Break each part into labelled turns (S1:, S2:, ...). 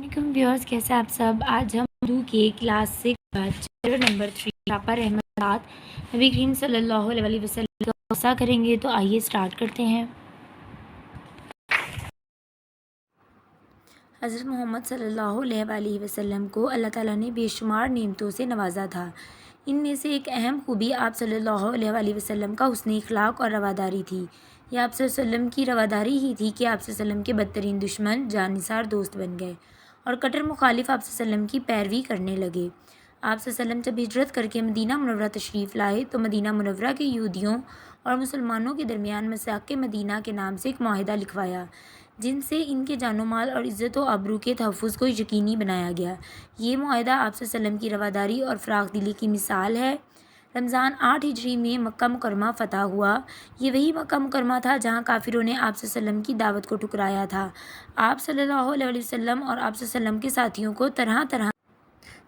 S1: वालेकुम व्यूअर्स, कैसे आप सब। आज हम उर्दू के क्लास 6 का चैप्टर नंबर 3 पापा रहमत नबी करीम सल्लल्लाहु अलैहि वसल्लम का क़स्सा करेंगे। तो आइए स्टार्ट करते हैं। हज़रत मोहम्मद सल्लल्लाहु अलैहि वसल्लम को अल्लाह ताला ने बेशुमार नेमतों से नवाजा था। इनमें से एक अहम खूबी आप सल्लल्लाहु अलैहि वसल्लम का हुस्न इखलाक और रवादारी थी। यह आप सल्लल्लाहु अलैहि वसल्लम की रवादारी ही थी कि आप सल्लल्लाहु अलैहि वसल्लम के बदतरीन दुश्मन जानिसार दोस्त बन गए और कट्टर मुखालिफ आप सल्लल्लाहु अलैहि वसल्लम की पैरवी करने लगे। आप सल्लल्लाहु अलैहि वसल्लम जब हिजरत करके मदीना मुनव्वरा तशरीफ़ लाए तो मदीना मुनव्वरा के यहूदियों और मुसलमानों के दरमियान मिसाक मदीना के नाम से एक मुआहिदा लिखवाया, जिनसे इनके जानो माल और इज़्ज़त व आबरू के तहफ़्फ़ुज़ को यकीनी बनाया गया। ये मुआहिदा आप सल्लल्लाहु अलैहि वसल्लम की रवादारी और फ़राख़ दिली की मिसाल है। रमज़ान 8 हिजरी में मक्का मुकरमा फ़तह हुआ। ये वही मक्का मुकरमा था जहाँ काफ़िरों ने आप सल्लल्लाहु अलैहि वसल्लम की दावत को ठुकराया था। आप सल्लल्लाहु अलैहि वसल्लम और आप सल्लल्लाहु अलैहि वसल्लम के साथियों को तरह तरह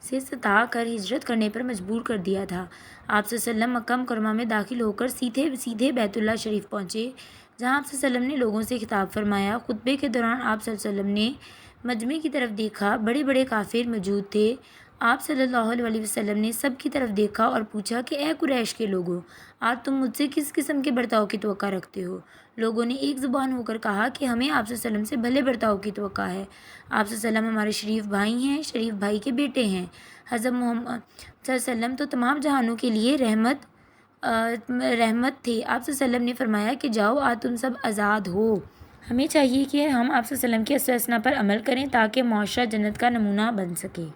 S1: से सता कर हिजरत करने पर मजबूर कर दिया था। आप सल्लल्लाहु अलैहि वसल्लम मक्का मुकरमा में दाखिल होकर सीधे बैतुल्लाह शरीफ पहुँचे, जहाँ आप सल्लल्लाहु अलैहि वसल्लम ने लोगों से खिताब फरमाया। खुतबे के दौरान आप सल्लल्लाहु अलैहि वसल्लम ने मजमे की तरफ देखा। बड़े बड़े काफिर मौजूद थे। आप सल्लल्लाहु अलैहि वसल्लम ने सब की तरफ देखा और पूछा कि ए कुरैश के लोगों, आज तुम मुझसे किस किस्म के बर्ताव की तवक्का रखते हो। लोगों ने एक ज़ुबान होकर कहा कि हमें आप सल्लल्लाहु अलैहि वसल्लम से भले बर्ताव की तवक्का है। आप सल्लल्लाहु अलैहि वसल्लम हमारे शरीफ भाई हैं, शरीफ भाई के बेटे हैं। हज़रत मोहम्मद सल्लल्लाहु अलैहि वसल्लम तो तमाम जहानों के लिए रहमत थे। आप सल्लल्लाहु अलैहि वसल्लम ने फरमाया कि जाओ, आज तुम सब आज़ाद हो। हमें चाहिए कि हम आप सल्लल्लाहु अलैहि वसल्लम के अस्वा-हसना पर अमल करें ताकि मुआशरा जन्नत का नमूना बन सके।